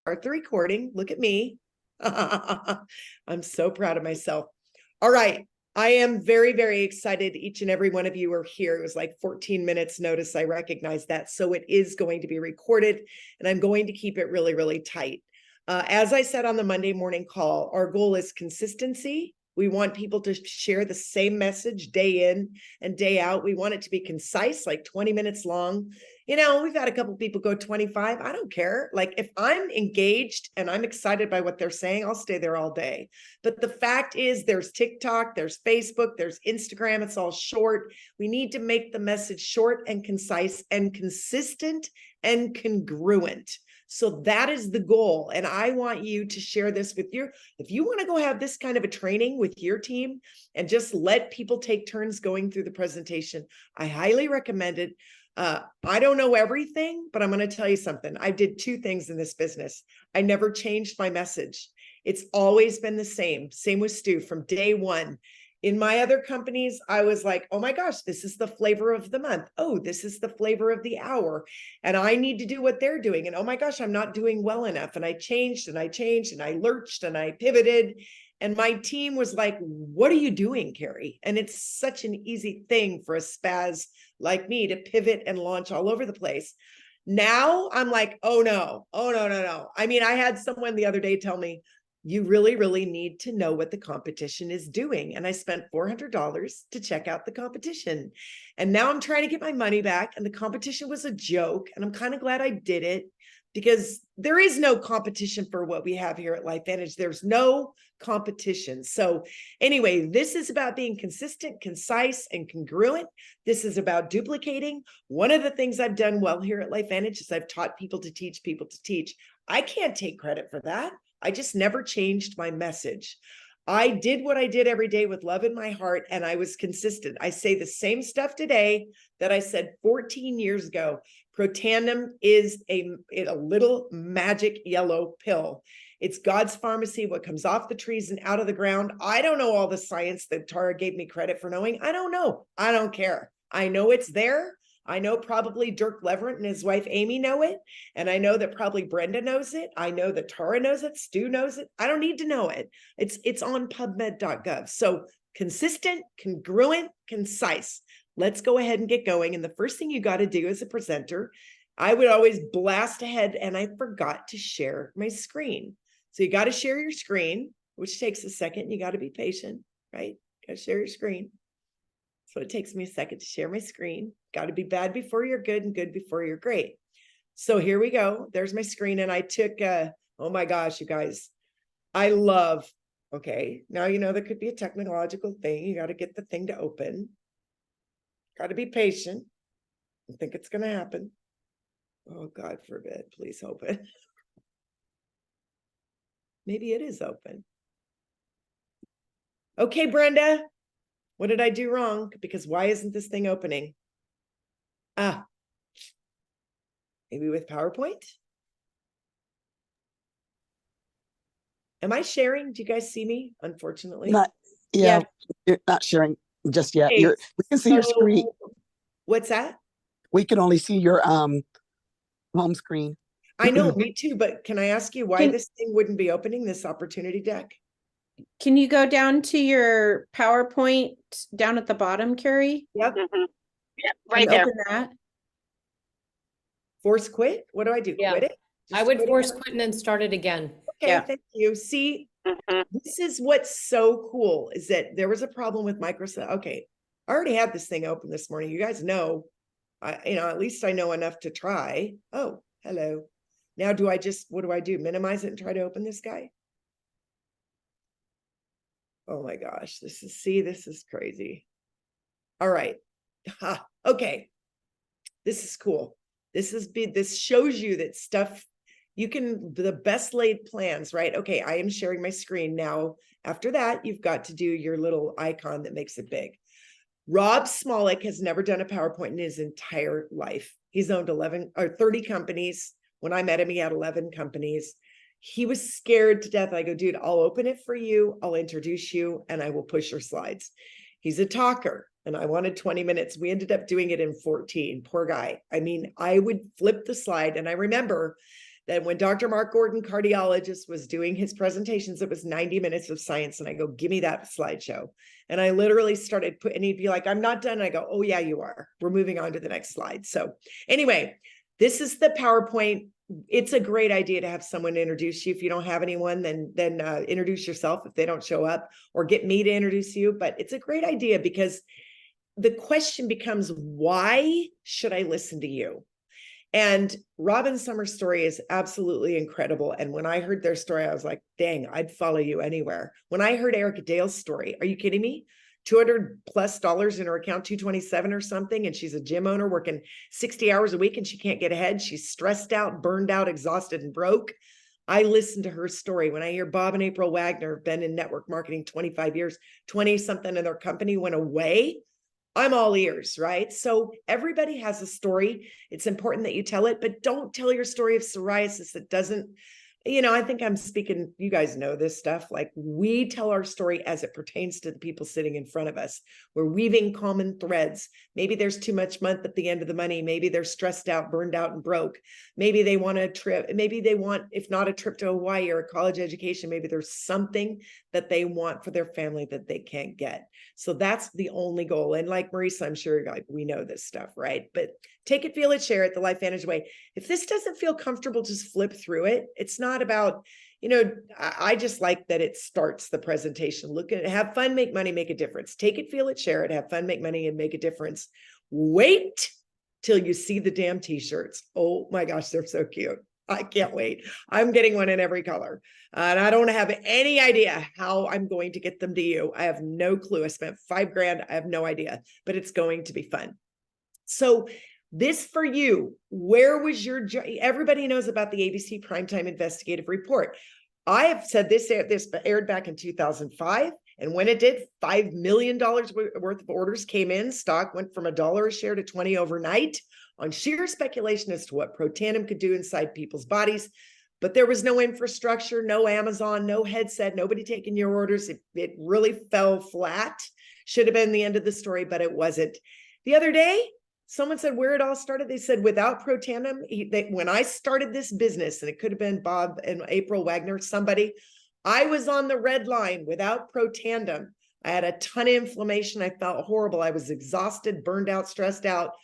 start the recording. Look at me. I'm so proud of myself. All right. I am very, very excited. Each and every one of you are here. It was like 14 minutes notice. I recognize that. So it is going to be recorded, and I'm going to keep it really, really tight. As I said on the Monday morning call, our goal is consistency. We want people to share the same message day in and day out. We want it to be concise, like 20 minutes long. You know, we've had a couple people go 25. I don't care. Like, if I'm engaged and I'm excited by what they're saying, I'll stay there all day. But the fact is, there's TikTok, there's Facebook, there's Instagram. It's all short. We need to make the message short and concise and consistent and congruent. So that is the goal. And I want you to share this with if you want to go have this kind of a training with your team and just let people take turns going through the presentation, I highly recommend it. I don't know everything, but I'm going to tell you something. I did two things in this business. I never changed my message. It's always been the same. Same with Stu from day one. In my other companies, I was like, oh my gosh, this is the flavor of the month. Oh, this is the flavor of the hour. And I need to do what they're doing. And oh my gosh, I'm not doing well enough. And I changed and I changed and I lurched and I pivoted. And my team was like, what are you doing, Carrie? And it's such an easy thing for a spaz like me to pivot and launch all over the place. Now I'm like, oh no. I mean, I had someone the other day tell me, you really, really need to know what the competition is doing. And I spent $400 to check out the competition. And now I'm trying to get my money back. And the competition was a joke. And I'm kind of glad I did it, because there is no competition for what we have here at LifeVantage. There's no competition. So anyway, this is about being consistent, concise, and congruent. This is about duplicating. One of the things I've done well here at LifeVantage is I've taught people to teach people to teach. I can't take credit for that. I just never changed my message. I did what I did every day with love in my heart, and I was consistent. I say the same stuff today that I said 14 years ago. Protandim is a little magic yellow pill. It's God's pharmacy, what comes off the trees and out of the ground. I don't know all the science that Tara gave me credit for knowing. I don't know. I don't care. I know it's there. I know probably Dirk Leverett and his wife Amy know it. And I know that probably Brenda knows it. I know that Tara knows it. Stu knows it. I don't need to know it. It's on pubmed.gov. So consistent, congruent, concise. Let's go ahead and get going. And the first thing you got to do as a presenter, I would always blast ahead, and I forgot to share my screen. So you got to share your screen, which takes a second. You got to be patient, right? Got to share your screen. So it takes me a second to share my screen. Got to be bad before you're good and good before you're great. So here we go. There's my screen. And I took, oh my gosh, you guys, I love, okay, now you know there could be a technological thing. You got to get the thing to open. Got to be patient. I think it's going to happen. Oh, God forbid. Please open. Maybe it is open. Okay, Brenda. What did I do wrong? Because why isn't this thing opening? Maybe with PowerPoint? Am I sharing? Do you guys see me? Unfortunately. Yeah. You're not sharing just yet. Okay, We can see your screen. What's that? We can only see your home screen. I know, me too, but can I ask you why this thing wouldn't be opening, this opportunity deck? Can you go down to your PowerPoint down at the bottom, Carrie? Yep. Yep, right there. Open that. Force quit? What do I do? Yeah. Quit it? I would force quit and then start it again. Okay, Yeah. thank you. See, this is what's so cool, is that there was a problem with Microsoft. Okay, I already had this thing open this morning. You guys know, at least I know enough to try. Oh, hello. Now what do I do? Minimize it and try to open this guy? Oh my gosh, this is crazy. All right. Okay. This is cool. This shows you that stuff, the best laid plans, right? Okay, I am sharing my screen now. After that, you've got to do your little icon that makes it big. Rob Smollick has never done a PowerPoint in his entire life. He's owned 30 companies. When I met him, he had 11 companies. He was scared to death. I go, dude, I'll open it for you. I'll introduce you and I will push your slides. He's a talker and I wanted 20 minutes. We ended up doing it in 14. Poor guy. I mean, I would flip the slide. And I remember that when Dr. Mark Gordon, cardiologist, was doing his presentations, it was 90 minutes of science. And I go, give me that slideshow. And I literally started and he'd be like, I'm not done. And I go, oh yeah, you are. We're moving on to the next slide. So anyway, this is the PowerPoint. It's a great idea to have someone introduce you. If you don't have anyone, then introduce yourself if they don't show up, or get me to introduce you. But it's a great idea because the question becomes, why should I listen to you? And Robin Summer's story is absolutely incredible. And when I heard their story, I was like, dang, I'd follow you anywhere. When I heard Erica Dale's story, are you kidding me? $200+ in her account, 227 or something. And she's a gym owner working 60 hours a week and she can't get ahead. She's stressed out, burned out, exhausted, and broke. I listened to her story. When I hear Bob and April Wagner have been in network marketing 25 years, 20 something in their company went away, I'm all ears, right? So everybody has a story. It's important that you tell it, but don't tell your story of psoriasis that doesn't, I think I'm speaking, you guys know this stuff. Like, we tell our story as it pertains to the people sitting in front of us. We're weaving common threads. Maybe there's too much month at the end of the money. Maybe they're stressed out, burned out, and broke. Maybe they want a trip. Maybe they want, if not a trip to Hawaii or a college education, maybe there's something that they want for their family that they can't get. So that's the only goal. And like Marisa, I'm sure like we know this stuff, right? But take it, feel it, share it, the Life Vantage way. If this doesn't feel comfortable, just flip through it. It's not about, I just like that it starts the presentation. Look at it, have fun, make money, make a difference. Take it, feel it, share it, have fun, make money, and make a difference. Wait till you see the damn t-shirts. Oh my gosh, they're so cute. I can't wait. I'm getting one in every color. And I don't have any idea how I'm going to get them to you. I have no clue. I spent $5,000. I have no idea, but it's going to be fun. So this for you, where was your, everybody knows about the ABC Primetime Investigative Report. I have said this aired back in 2005. And when it did, $5 million worth of orders came in. Stock went from $1 a share to 20 overnight on sheer speculation as to what Protandim could do inside people's bodies. But there was no infrastructure, no Amazon, no headset, nobody taking your orders. It really fell flat. Should have been the end of the story, but it wasn't. The other day, someone said where it all started. They said without Protandim, when I started this business, and it could have been Bob and April Wagner, somebody, I was on the red line. Without Protandim, I had a ton of inflammation. I felt horrible. I was exhausted, burned out, stressed out.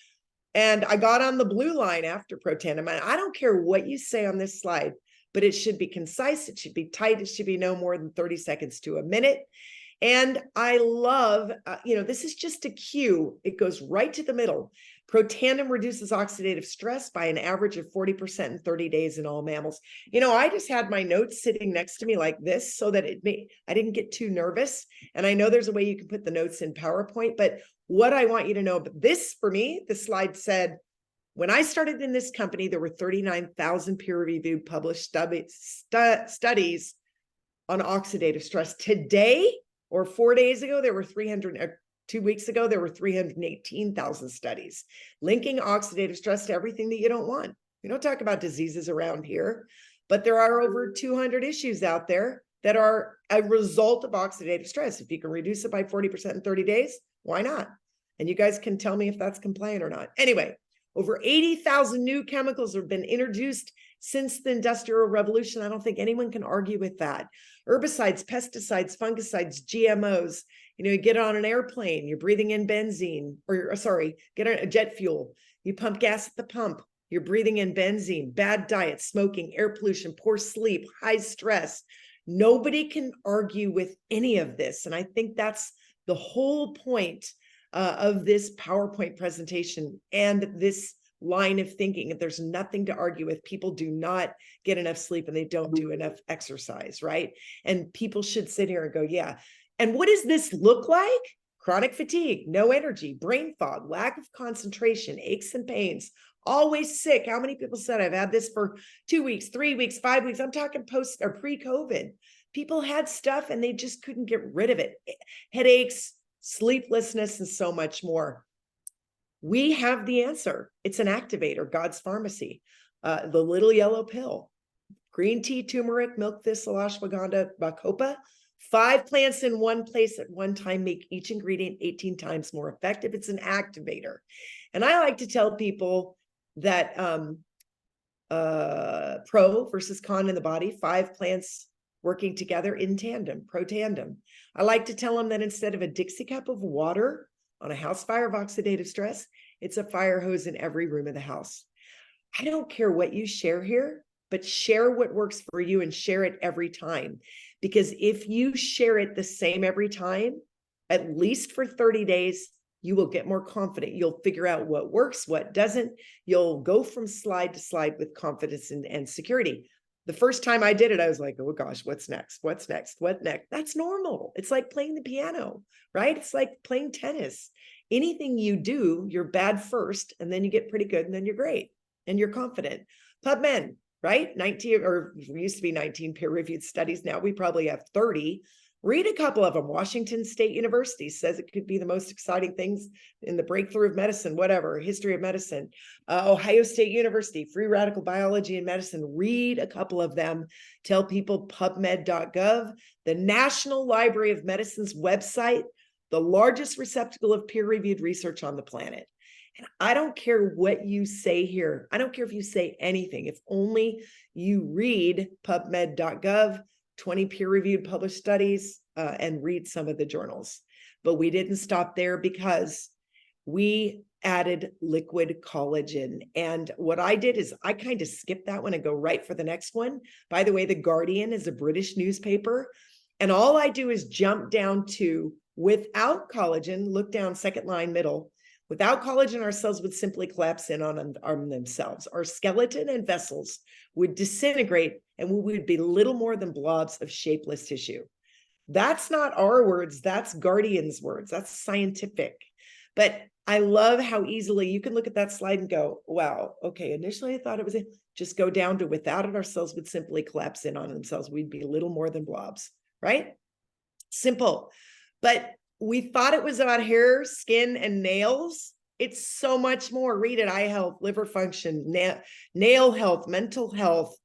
And I got on the blue line after Protandim. And I don't care what you say on this slide, but it should be concise. It should be tight. It should be no more than 30 seconds to a minute. And I love, this is just a cue. It goes right to the middle. Protandim reduces oxidative stress by an average of 40% in 30 days in all mammals. I just had my notes sitting next to me like this so that I didn't get too nervous. And I know there's a way you can put the notes in PowerPoint, but what I want you to know about this, for me, the slide said, when I started in this company, there were 39,000 peer-reviewed published studies on oxidative stress. Today, or 4 days ago, there were 2 weeks ago, there were 318,000 studies linking oxidative stress to everything that you don't want. We don't talk about diseases around here, but there are over 200 issues out there that are a result of oxidative stress. If you can reduce it by 40% in 30 days, why not? And you guys can tell me if that's compliant or not. Anyway, over 80,000 new chemicals have been introduced since the Industrial Revolution. I don't think anyone can argue with that. Herbicides, pesticides, fungicides, GMOs. You get on an airplane, you're breathing in benzene, get on a jet fuel. You pump gas at the pump, you're breathing in benzene, bad diet, smoking, air pollution, poor sleep, high stress. Nobody can argue with any of this. And I think that's the whole point of this PowerPoint presentation and this line of thinking. There's nothing to argue with. People do not get enough sleep and they don't do enough exercise, right? And people should sit here and go, yeah. And what does this look like? Chronic fatigue, no energy, brain fog, lack of concentration, aches and pains, always sick. How many people said I've had this for 2 weeks, 3 weeks, 5 weeks? I'm talking post or pre-COVID. People had stuff and they just couldn't get rid of it. Headaches, sleeplessness, and so much more. We have the answer. It's an activator, God's Pharmacy, the little yellow pill, green tea, turmeric, milk thistle, ashwagandha, bacopa. 5 plants in one place at one time make each ingredient 18 times more effective. It's an activator. And I like to tell people that pro versus con in the body, 5 plants working together in tandem, pro tandem. I like to tell them that instead of a Dixie cup of water on a house fire of oxidative stress, it's a fire hose in every room of the house. I don't care what you share here, but share what works for you and share it every time. Because if you share it the same every time, at least for 30 days, you will get more confident. You'll figure out what works, what doesn't. You'll go from slide to slide with confidence and security. The first time I did it, I was like, oh gosh, what's next? What's next? What next? That's normal. It's like playing the piano, right? It's like playing tennis. Anything you do, you're bad first, and then you get pretty good, and then you're great, and you're confident. PubMed, right? 19, or we used to be 19 peer-reviewed studies. Now we probably have 30. Read a couple of them. Washington State University says it could be the most exciting things in the breakthrough of medicine, whatever, history of medicine. Ohio State University, free radical biology and medicine. Read a couple of them. Tell people pubmed.gov, the National Library of Medicine's website, the largest receptacle of peer-reviewed research on the planet. And I don't care what you say here. I don't care if you say anything. If only you read pubmed.gov, 20 peer-reviewed published studies, and read some of the journals. But we didn't stop there because we added liquid collagen. And what I did is I kind of skipped that one and go right for the next one. By the way, The Guardian is a British newspaper. And all I do is jump down to without collagen, look down second line middle. Without collagen, our cells would simply collapse in on themselves. Our skeleton and vessels would disintegrate, and we would be little more than blobs of shapeless tissue. That's not our words. That's Guardian's words. That's scientific. But I love how easily you can look at that slide and go, wow, okay, initially I thought it was just go down to without it, our cells would simply collapse in on themselves. We'd be little more than blobs, right? Simple. But we thought it was about hair, skin, and nails. It's so much more. Read it. Eye health, liver function, nail health, mental health,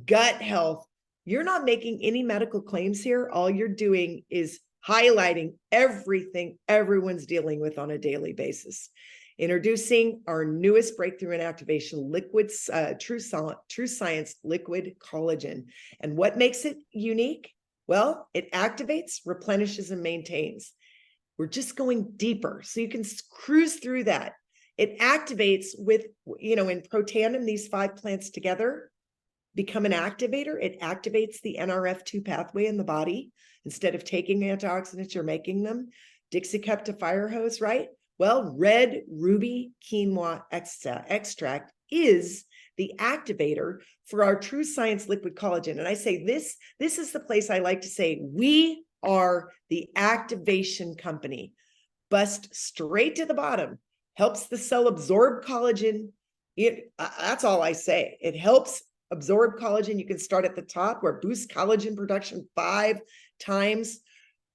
gut health. You're not making any medical claims here. All you're doing is highlighting everything everyone's dealing with on a daily basis. Introducing our newest breakthrough in activation, liquid, true science liquid collagen. And what makes it unique? Well, it activates, replenishes, and maintains. We're just going deeper, so you can cruise through that. It activates with, in protandem, these 5 plants together become an activator. It activates the NRF2 pathway in the body. Instead of taking antioxidants, you're making them. Dixie cup to fire hose, right? Well, red ruby quinoa extract is the activator for our true science liquid collagen. And I say this is the place I like to say, we are the activation company. Bust straight to the bottom, helps the cell absorb collagen. That's all I say. It helps absorb collagen. You can start at the top where boost collagen production 5 times.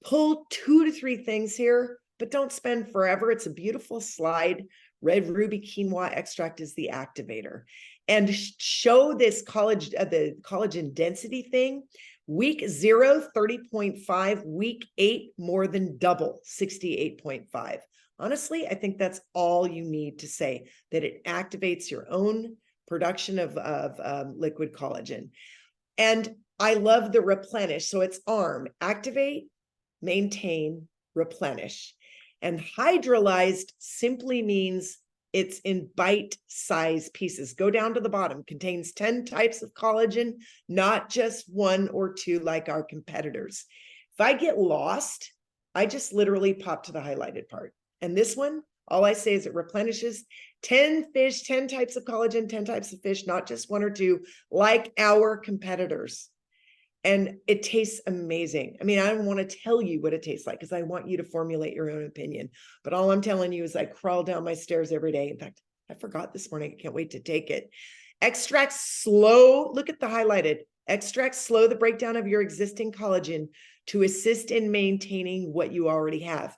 Pull 2 to 3 things here, but don't spend forever. It's a beautiful slide. Red ruby quinoa extract is the activator. And show this the collagen density thing. Week 0, 30.5. Week 8, more than double, 68.5. Honestly, I think that's all you need to say, that it activates your own production of liquid collagen. And I love the replenish. So it's ARM, activate, maintain, replenish. And hydrolyzed simply means it's in bite-sized pieces. Go down to the bottom. Contains 10 types of collagen, not just 1 or 2 like our competitors. If I get lost, I just literally pop to the highlighted part. And this one, all I say is it replenishes 10 fish, 10 types of collagen, 10 types of fish, not just 1 or 2, like our competitors. And it tastes amazing. I mean, I don't want to tell you what it tastes like because I want you to formulate your own opinion. But all I'm telling you is I crawl down my stairs every day. In fact, I forgot this morning. I can't wait to take it. Extracts slow. Look at the highlighted. Extracts slow the breakdown of your existing collagen to assist in maintaining what you already have.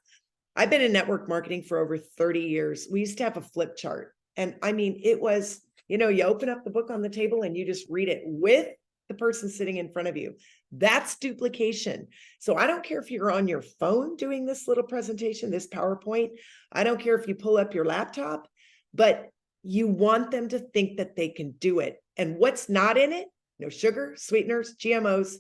I've been in network marketing for over 30 years. We used to have a flip chart. And I mean, it was, you open up the book on the table and you just read it with the person sitting in front of you. That's duplication. So I don't care if you're on your phone doing this little presentation, this PowerPoint. I don't care if you pull up your laptop, but you want them to think that they can do it. And what's not in it? No sugar, sweeteners, GMOs,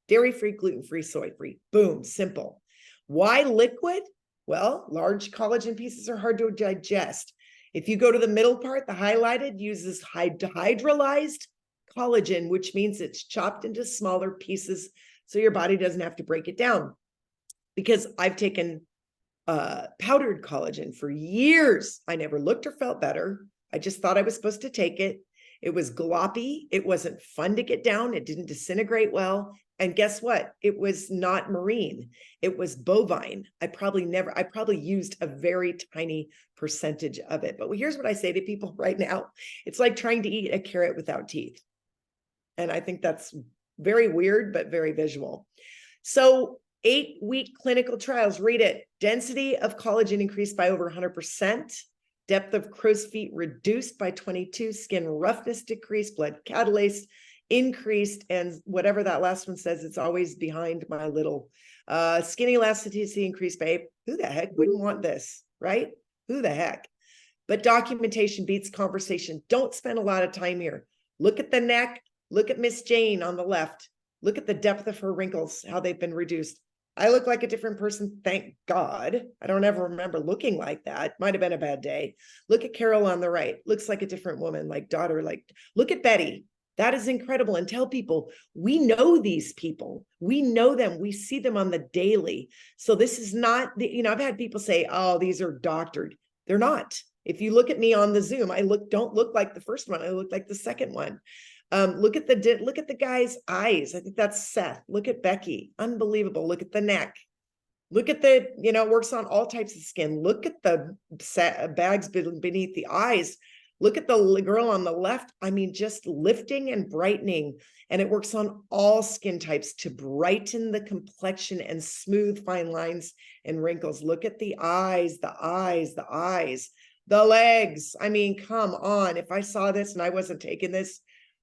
dairy-free, gluten-free, soy-free. Boom, simple. Why liquid? Well, large collagen pieces are hard to digest. If you go to the middle part, the highlighted uses hydrolyzed collagen, which means it's chopped into smaller pieces so your body doesn't have to break it down. Because I've taken powdered collagen for years. I never looked or felt better. I just thought I was supposed to take it. It was gloppy. It wasn't fun to get down. It didn't disintegrate well. And guess what? It was not marine. It was bovine. I probably used a very tiny percentage of it. But here's what I say to people right now. It's like trying to eat a carrot without teeth. And I think that's very weird, but very visual. So 8-week clinical trials, read it. Density of collagen increased by over 100%. Depth of crow's feet reduced by 22. Skin roughness decreased. Blood catalase increased. And whatever that last one says, it's always behind my little skin elasticity increased by 8. Who the heck wouldn't want this, right? Who the heck? But documentation beats conversation. Don't spend a lot of time here. Look at the neck. Look at Miss Jane on the left. Look at the depth of her wrinkles, how they've been reduced. I look like a different person, thank God. I don't ever remember looking like that. Might have been a bad day. Look at Carol on the right. Looks like a different woman, like daughter, like, look at Betty. That is incredible. And tell people, we know these people. We know them. We see them on the daily. So this is not, I've had people say, oh, these are doctored. They're not. If you look at me on the Zoom, I don't look like the first one. I look like the second one. Look at the guy's eyes. I think that's Seth. Look at Becky. Unbelievable. Look at the neck. Look at it works on all types of skin. Look at the bags beneath the eyes. Look at the girl on the left. I mean, just lifting and brightening. And it works on all skin types to brighten the complexion and smooth fine lines and wrinkles. Look at the eyes, the eyes, the eyes, the legs. I mean, come on. If I saw this and I wasn't taking this,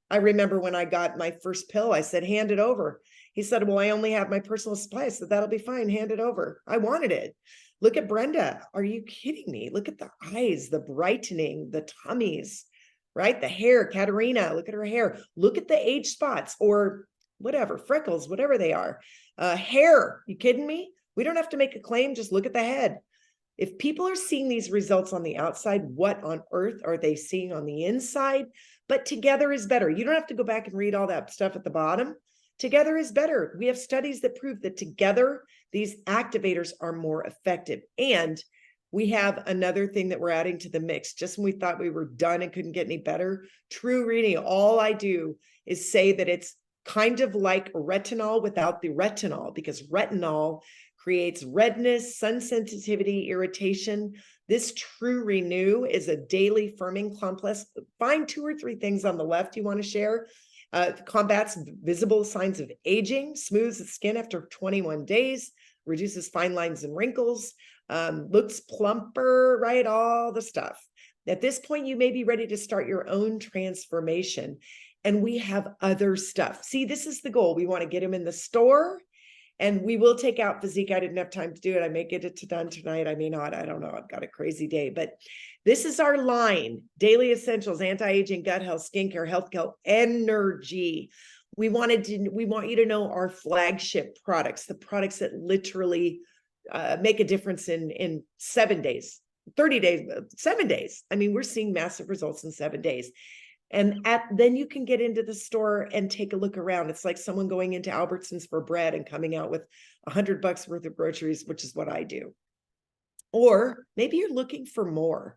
I remember when I got my first pill, I said, hand it over. He said, well, I only have my personal supply. I said, that'll be fine. Hand it over. I wanted it. Look at Brenda. Are you kidding me? Look at the eyes, the brightening, the tummies, right? The hair, Katerina, look at her hair. Look at the age spots or whatever, freckles, whatever they are. Hair, you kidding me? We don't have to make a claim. Just look at the head. If people are seeing these results on the outside, what on earth are they seeing on the inside? But together is better. You don't have to go back and read all that stuff at the bottom. Together is better. We have studies that prove that together, these activators are more effective. And we have another thing that we're adding to the mix. Just when we thought we were done and couldn't get any better, true reading, all I do is say that it's kind of like retinol without the retinol, because retinol creates redness, sun sensitivity, irritation. This True Renew is a daily firming complex. Find 2 or 3 things on the left you want to share. Combats visible signs of aging, smooths the skin after 21 days, reduces fine lines and wrinkles, looks plumper, right? All the stuff. At this point, you may be ready to start your own transformation. And we have other stuff. See, this is the goal. We want to get them in the store. And we will take out physique. I didn't have time to do it. I may get it done tonight. I may not. I don't know. I've got a crazy day. But this is our line. Daily essentials, anti-aging, gut health, skincare, health, energy. We want you to know our flagship products, the products that literally make a difference in 7 days, 30 days, 7 days. I mean, we're seeing massive results in 7 days. And then you can get into the store and take a look around. It's like someone going into Albertsons for bread and coming out with $100 worth of groceries, which is what I do. Or maybe you're looking for more.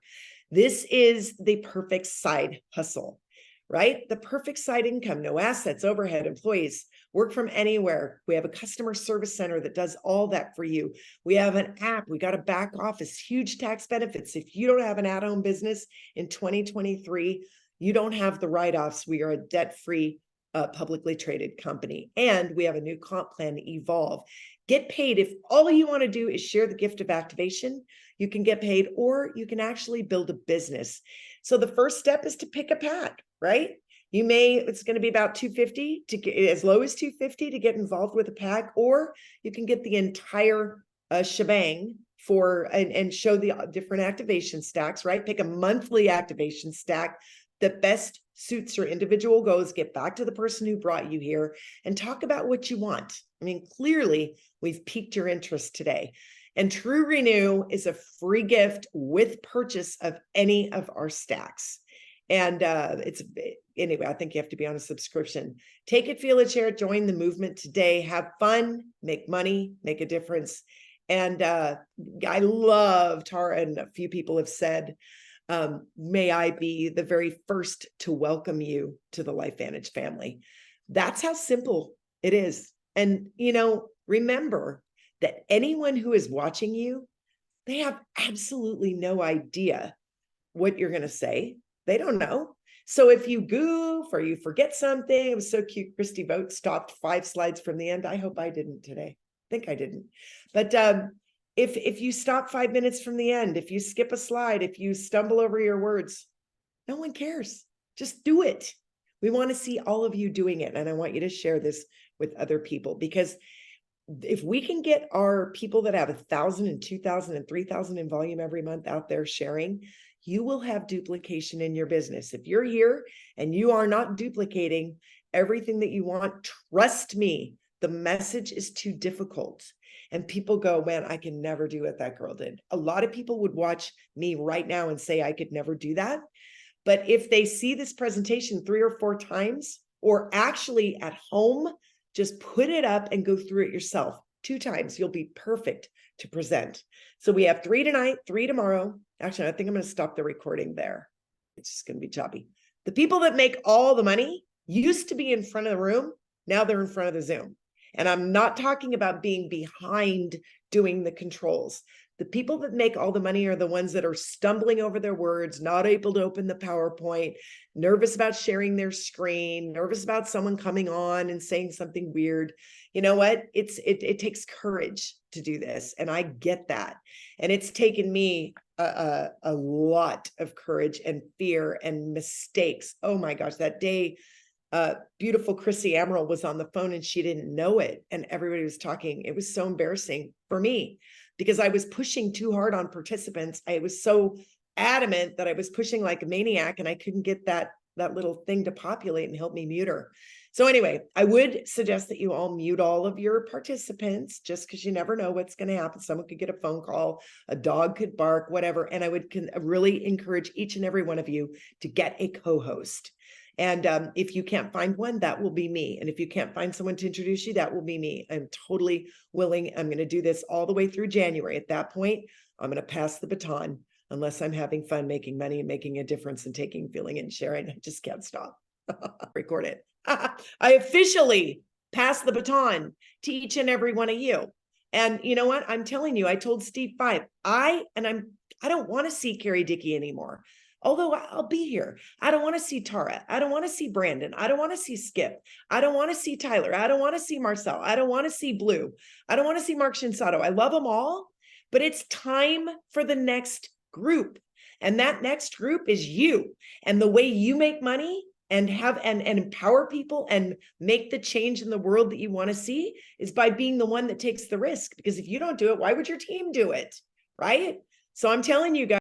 This is the perfect side hustle, right? The perfect side income, no assets, overhead, employees, work from anywhere. We have a customer service center that does all that for you. We have an app. We got a back office, huge tax benefits. If you don't have an at-home business in 2023, you don't have the write-offs. We are a debt-free, publicly traded company. And we have a new comp plan, Evolve. Get paid. If all you want to do is share the gift of activation, you can get paid, or you can actually build a business. So the first step is to pick a pack, right? It's going to be about $250 to get, as low as $250 to get involved with a pack, or you can get the entire shebang and show the different activation stacks, right? Pick a monthly activation stack that best suits your individual goals, get back to the person who brought you here and talk about what you want. I mean, clearly we've piqued your interest today. And True Renew is a free gift with purchase of any of our stacks. And anyway, I think you have to be on a subscription. Take it, feel it, share it, join the movement today. Have fun, make money, make a difference. And I love Tara, and a few people have said, may I be the very first to welcome you to the LifeVantage family. That's how simple it is. And, remember that anyone who is watching you, they have absolutely no idea what you're going to say. They don't know. So if you goof or you forget something, it was so cute. Christy Vogt stopped 5 slides from the end. I hope I didn't today. I think I didn't. But if you stop 5 minutes from the end, if you skip a slide, if you stumble over your words, no one cares. Just do it. We want to see all of you doing it. And I want you to share this with other people, because if we can get our people that have 1,000 and 2,000 and 3,000 in volume every month out there sharing, you will have duplication in your business. If you're here and you are not duplicating everything that you want, trust me, the message is too difficult. And people go, man, I can never do what that girl did. A lot of people would watch me right now and say I could never do that. But if they see this presentation 3 or 4 times, or actually at home, just put it up and go through it yourself 2 times, you'll be perfect to present. So we have 3 tonight, 3 tomorrow. Actually, I think I'm going to stop the recording there. It's just going to be choppy. The people that make all the money used to be in front of the room. Now they're in front of the Zoom. And I'm not talking about being behind doing the controls. The people that make all the money are the ones that are stumbling over their words, not able to open the PowerPoint, nervous about sharing their screen, nervous about someone coming on and saying something weird. You know what? It takes courage to do this. And I get that. And it's taken me a lot of courage and fear and mistakes. Oh my gosh, that day, beautiful Chrissy Amaral was on the phone and she didn't know it. And everybody was talking. It was so embarrassing for me because I was pushing too hard on participants. I was so adamant that I was pushing like a maniac and I couldn't get that little thing to populate and help me mute her. So anyway, I would suggest that you all mute all of your participants, just because you never know what's going to happen. Someone could get a phone call, a dog could bark, whatever. And I would really encourage each and every one of you to get a co-host. And if you can't find one, that will be me. And if you can't find someone to introduce you, that will be me. I'm totally willing. I'm going to do this all the way through January. At that point, I'm going to pass the baton, unless I'm having fun making money and making a difference and taking, feeling, and sharing. I just can't stop. Record it. I officially pass the baton to each and every one of you. And you know what? I'm telling you, I told Steve 5, I don't want to see Carrie, Dickie anymore. Although I'll be here. I don't want to see Tara. I don't want to see Brandon. I don't want to see Skip. I don't want to see Tyler. I don't want to see Marcel. I don't want to see Blue. I don't want to see Mark Shinsato. I love them all, but it's time for the next group. And that next group is you. And the way you make money and have and empower people and make the change in the world that you want to see is by being the one that takes the risk. Because if you don't do it, why would your team do it? Right? So I'm telling you guys,